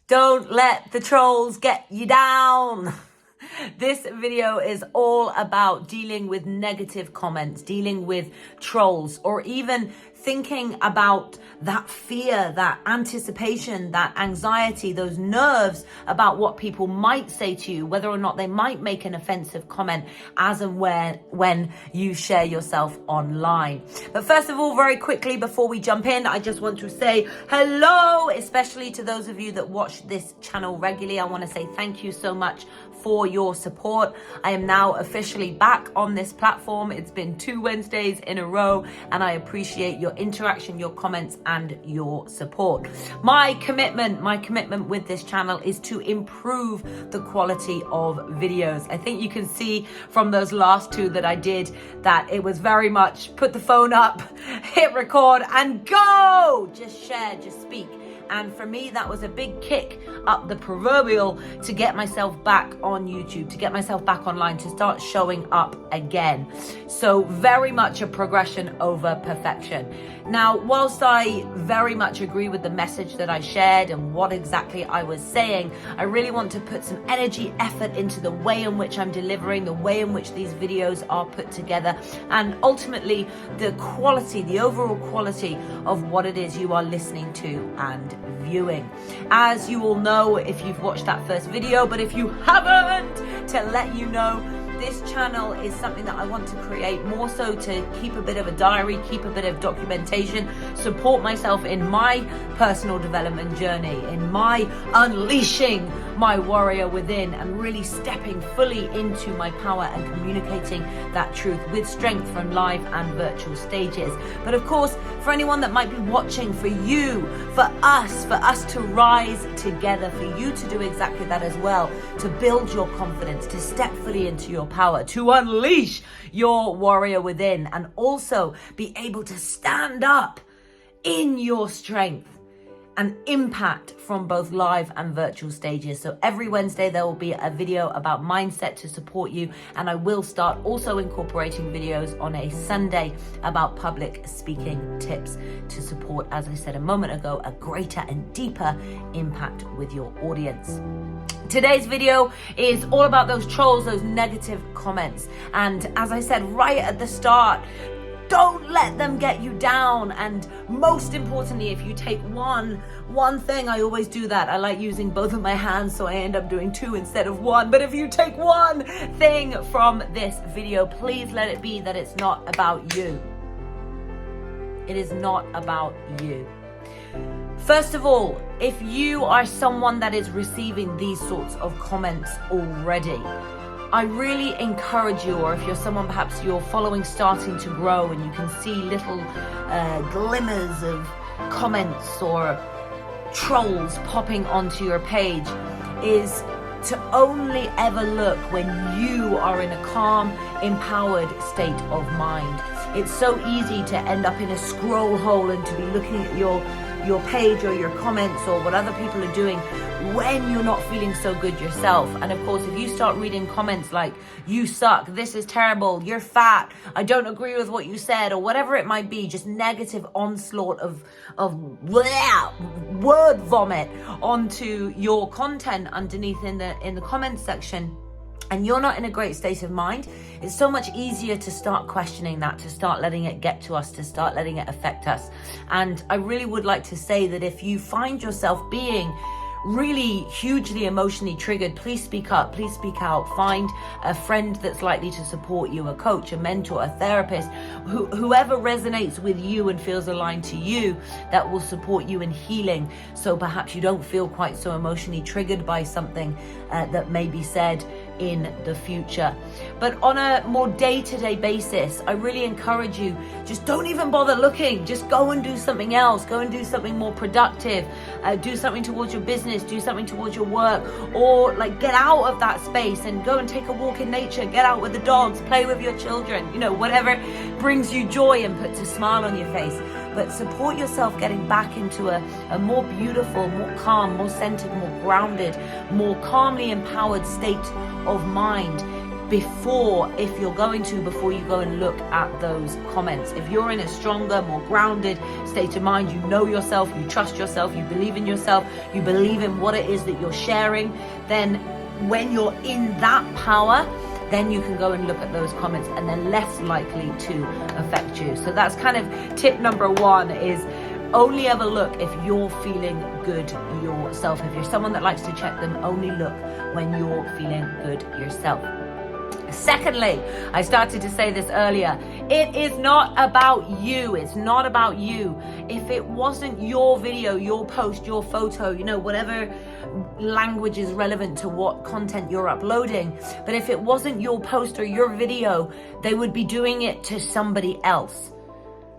Don't let the trolls get you down. This video is all about dealing with negative comments, dealing with trolls, or even thinking about that fear, that anticipation, that anxiety, those nerves about what people might say to you, whether or not they might make an offensive comment as and when you share yourself online. But first of all, very quickly, before we jump in, I just want to say hello, especially to those of you that watch this channel regularly. I want to say thank you so much for your support. I am now officially back on this platform. It's been 2 Wednesdays in a row, and I appreciate your interaction, your comments, and your support. My commitment with this channel is to improve the quality of videos. I think you can see from those last 2 that I did that it was very much put the phone up, hit record, and go! Just share, just speak. And for me, that was a big kick up the proverbial to get myself back on YouTube, to get myself back online, to start showing up again. So very much a progression over perfection. Now, whilst I very much agree with the message that I shared and what exactly I was saying, I really want to put some energy, effort into the way in which I'm delivering, the way in which these videos are put together, and ultimately the quality, the overall quality of what it is you are listening to and viewing. As you all know, if you've watched that first video, but if you haven't, to let you know, this channel is something that I want to create more so to keep a bit of a diary, keep a bit of documentation, support myself in my personal development journey, in my unleashing my warrior within, and really stepping fully into my power and communicating that truth with strength from live and virtual stages. But of course, for anyone that might be watching, for you, for us to rise together, for you to do exactly that as well, to build your confidence, to step fully into your power, to unleash your warrior within, and also be able to stand up in your strength and impact from both live and virtual stages. So every Wednesday there will be a video about mindset to support you, and I will start also incorporating videos on a Sunday about public speaking tips to support, as I said a moment ago, a greater and deeper impact with your audience. Today's video is all about those trolls, those negative comments. And as I said right at the start, don't let them get you down. And most importantly, if you take one thing, I always do that. I like using both of my hands, so I end up doing 2 instead of 1. But if you take one thing from this video, please let it be that it's not about you. It is not about you. First of all, if you are someone that is receiving these sorts of comments already, I really encourage you, or if you're someone perhaps your following starting to grow and you can see little glimmers of comments or trolls popping onto your page, is to only ever look when you are in a calm, empowered state of mind. It's so easy to end up in a scroll hole and to be looking at your page or your comments or what other people are doing when you're not feeling so good yourself. And of course, if you start reading comments like, you suck, this is terrible, you're fat, I don't agree with what you said, or whatever it might be, just negative onslaught of word vomit onto your content underneath in the comments section, and you're not in a great state of mind, it's so much easier to start questioning that, to start letting it get to us, to start letting it affect us. And I really would like to say that if you find yourself being really hugely emotionally triggered, please speak up, please speak out. Find a friend that's likely to support you, a coach, a mentor, a therapist, whoever resonates with you and feels aligned to you, that will support you in healing, so perhaps you don't feel quite so emotionally triggered by something that may be said in the future. But on a more day-to-day basis, I really encourage you, just don't even bother looking, just go and do something else, go and do something more productive, do something towards your business, do something towards your work, or like get out of that space and go and take a walk in nature, get out with the dogs, play with your children, whatever brings you joy and puts a smile on your face. But support yourself getting back into a more beautiful, more calm, more centered, more grounded, more calmly empowered state of mind before you go and look at those comments. If you're in a stronger, more grounded state of mind, you know yourself, you trust yourself, you believe in yourself, you believe in what it is that you're sharing, then when you're in that power, then you can go and look at those comments and they're less likely to affect you. So that's kind of tip number one, is only ever look if you're feeling good yourself. If you're someone that likes to check them, only look when you're feeling good yourself. Secondly, I started to say this earlier, it is not about you. It's not about you. If it wasn't your video, your post, your photo, whatever language is relevant to what content you're uploading, but if it wasn't your post or your video, they would be doing it to somebody else.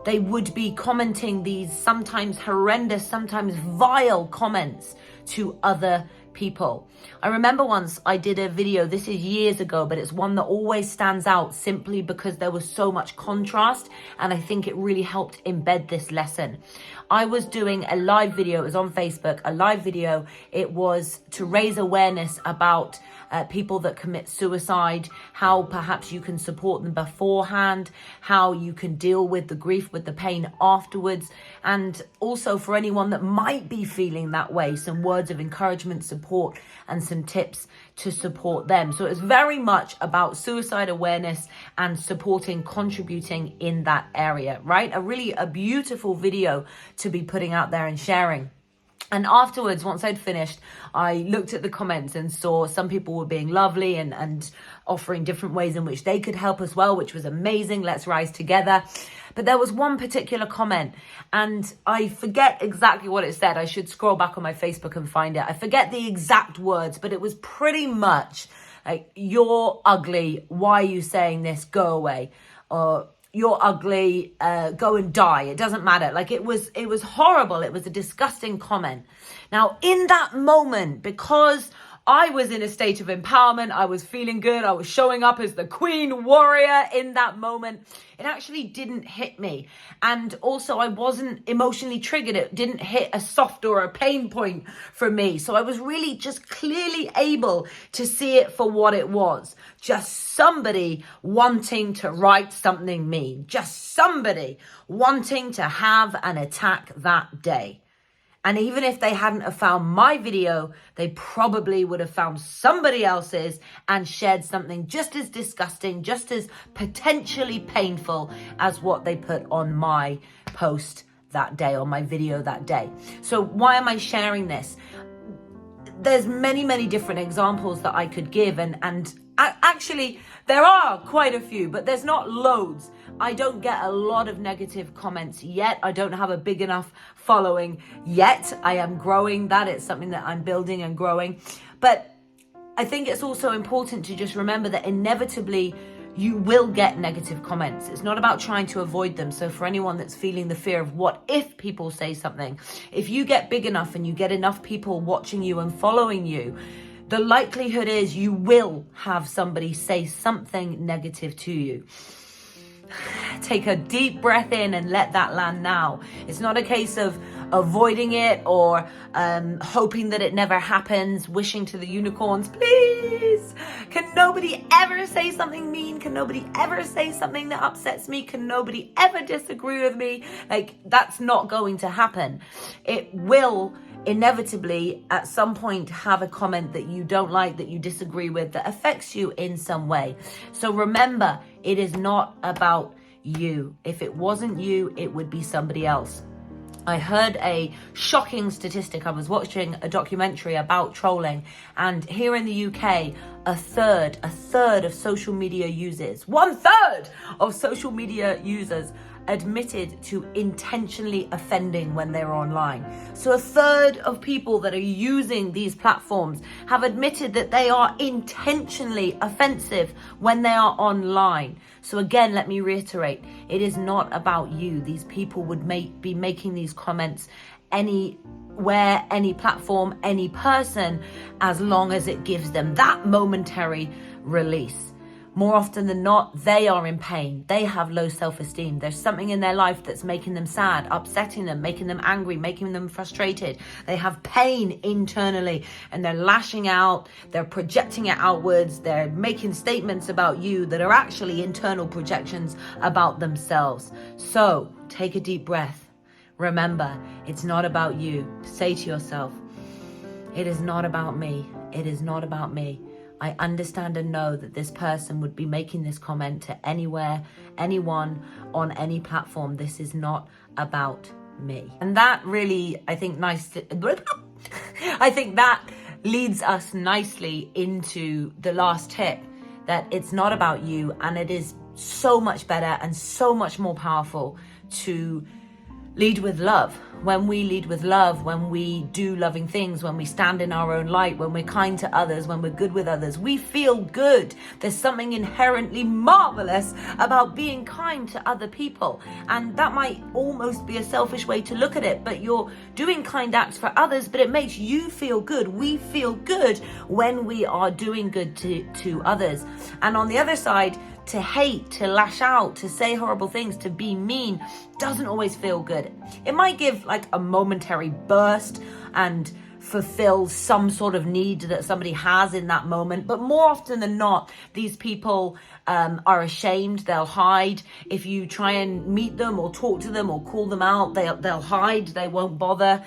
They would be commenting these sometimes horrendous, sometimes vile comments to other people. I remember once I did a video, this is years ago, but it's one that always stands out simply because there was so much contrast, and I think it really helped embed this lesson. I was doing a live video, it was on Facebook, a live video. It was to raise awareness about people that commit suicide, how perhaps you can support them beforehand, how you can deal with the grief, with the pain afterwards, and also for anyone that might be feeling that way, some words of encouragement, support, and some tips to support them. So it's very much about suicide awareness and supporting, contributing in that area, right? A beautiful video to be putting out there and sharing. And afterwards, once I'd finished, I looked at the comments and saw some people were being lovely and offering different ways in which they could help as well, which was amazing. Let's rise together. But there was one particular comment, and I forget exactly what it said. I should scroll back on my Facebook and find it. I forget the exact words, but it was pretty much like, "You're ugly. Why are you saying this? Go away." Or, "You're ugly, go and die. It doesn't matter." Like it was horrible. It was a disgusting comment. Now, in that moment, because I was in a state of empowerment, I was feeling good, I was showing up as the queen warrior in that moment, it actually didn't hit me. And also I wasn't emotionally triggered. It didn't hit a soft or a pain point for me. So I was really just clearly able to see it for what it was. Just somebody wanting to write something mean. Just somebody wanting to have an attack that day. And even if they hadn't have found my video, they probably would have found somebody else's and shared something just as disgusting, just as potentially painful as what they put on my post that day, on my video that day. So why am I sharing this? There's many different examples that I could give, and actually there are quite a few, but there's not loads. I don't get a lot of negative comments yet. I don't have a big enough following yet. I am growing that. It's something that I'm building and growing. But I think it's also important to just remember that inevitably you will get negative comments. It's not about trying to avoid them. So for anyone that's feeling the fear of what if people say something, if you get big enough and you get enough people watching you and following you, the likelihood is you will have somebody say something negative to you. Take a deep breath in and let that land now. It's not a case of avoiding it or hoping that it never happens, wishing to the unicorns, please, can nobody ever say something mean? Can nobody ever say something that upsets me? Can nobody ever disagree with me? Like, that's not going to happen. It will inevitably at some point have a comment that you don't like, that you disagree with, that affects you in some way. So remember, it is not about you. If it wasn't you, it would be somebody else. I heard a shocking statistic. I was watching a documentary about trolling, and here in the UK, a third of social media users, 1/3 of social media users admitted to intentionally offending when they're online. So a third of people that are using these platforms have admitted that they are intentionally offensive when they are online. So again, let me reiterate, it is not about you. These people would be making these comments anywhere, any platform, any person, as long as it gives them that momentary release. more often than not, they are in pain. They have low self-esteem. There's something in their life that's making them sad, upsetting them, making them angry, making them frustrated. They have pain internally and they're lashing out. They're projecting it outwards. They're making statements about you that are actually internal projections about themselves. So take a deep breath. Remember, it's not about you. Say to yourself, it is not about me. It is not about me. I understand and know that this person would be making this comment to anywhere, anyone, on any platform. This is not about me. And that really, I think that leads us nicely into the last tip, that it's not about you, and it is so much better and so much more powerful to lead with love. When we lead with love, when we do loving things, when we stand in our own light, when we're kind to others, when we're good with others, we feel good. There's something inherently marvelous about being kind to other people. And that might almost be a selfish way to look at it, but you're doing kind acts for others, but it makes you feel good. We feel good when we are doing good to others. And on the other side, to hate, to lash out, to say horrible things, to be mean doesn't always feel good. It might give like a momentary burst and fulfill some sort of need that somebody has in that moment. But more often than not, these people are ashamed. They'll hide. If you try and meet them or talk to them or call them out, they'll hide. They won't bother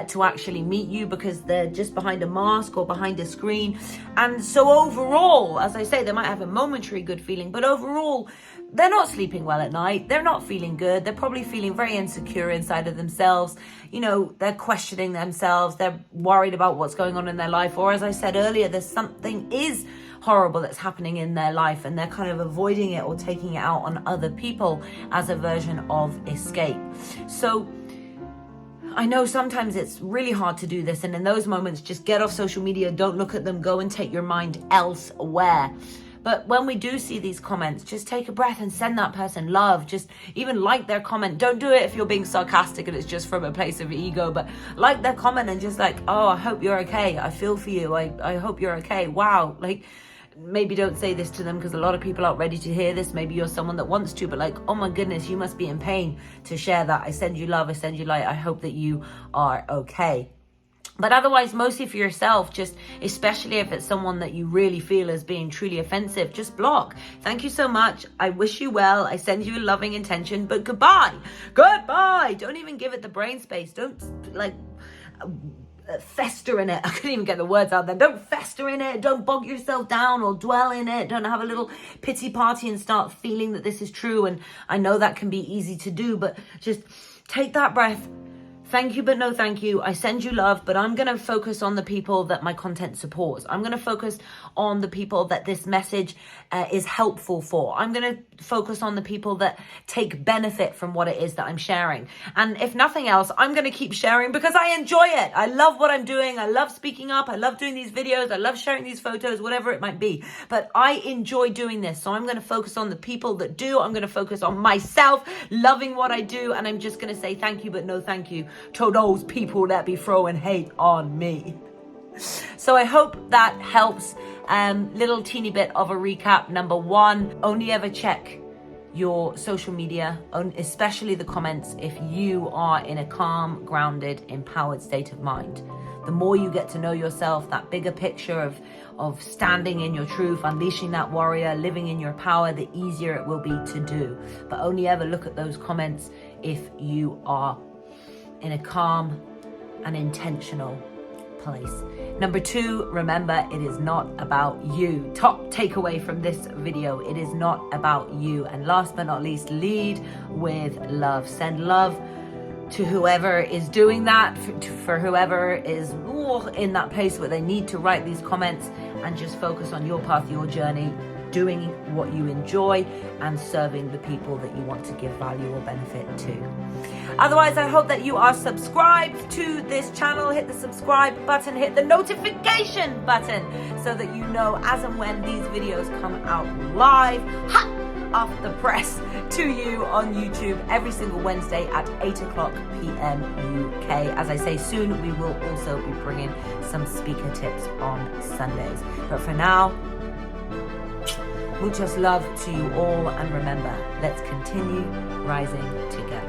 to actually meet you because they're just behind a mask or behind a screen. And so overall, as I say, they might have a momentary good feeling, but overall, they're not sleeping well at night. They're not feeling good. They're probably feeling very insecure inside of themselves. You know, they're questioning themselves. They're worried about what's going on in their life. Or as I said earlier, there's something is horrible that's happening in their life and they're kind of avoiding it or taking it out on other people as a version of escape. So I know sometimes it's really hard to do this. And in those moments, just get off social media. Don't look at them. Go and take your mind elsewhere. But when we do see these comments, just take a breath and send that person love. Just even like their comment. Don't do it if you're being sarcastic and it's just from a place of ego, but like their comment and just like, oh, I hope you're okay. I feel for you. I hope you're okay. Wow. Like, maybe don't say this to them because a lot of people aren't ready to hear this. Maybe you're someone that wants to, but like, oh my goodness, you must be in pain to share that. I send you love. I send you light. I hope that you are okay. But otherwise, mostly for yourself, just especially if it's someone that you really feel is being truly offensive, just block. Thank you so much. I wish you well. I send you a loving intention, but goodbye. Goodbye. Don't even give it the brain space. Don't like fester in it. I couldn't even get the words out there. Don't fester in it. Don't bog yourself down or dwell in it. Don't have a little pity party and start feeling that this is true. And I know that can be easy to do, but just take that breath. Thank you, but no thank you. I send you love, but I'm going to focus on the people that my content supports. I'm going to focus on the people that this message is helpful for. I'm going to focus on the people that take benefit from what it is that I'm sharing. And if nothing else, I'm going to keep sharing because I enjoy it. I love what I'm doing. I love speaking up. I love doing these videos. I love sharing these photos, whatever it might be. But I enjoy doing this. So I'm going to focus on the people that do. I'm going to focus on myself, loving what I do. And I'm just going to say thank you, but no thank you to those people that be throwing hate on me. So I hope that helps. Little teeny bit of a recap. Number one, only ever check your social media, especially the comments, if you are in a calm, grounded, empowered state of mind. The more you get to know yourself, that bigger picture of standing in your truth, unleashing that warrior, living in your power, the easier it will be to do. But only ever look at those comments if you are in a calm and intentional place. Number two, remember, it is not about you. Top takeaway from this video, it is not about you. And last but not least, lead with love. Send love to whoever is doing that, for whoever is in that place where they need to write these comments, and just focus on your path, your journey, doing what you enjoy and serving the people that you want to give value or benefit to. Otherwise, I hope that you are subscribed to this channel. Hit the subscribe button, hit the notification button so that you know as and when these videos come out live, off the press to you on YouTube every single Wednesday at 8:00 p.m. UK. As I say, soon we will also be bringing some speaker tips on Sundays. But for now, Muchos love to you all, and remember, let's continue rising together.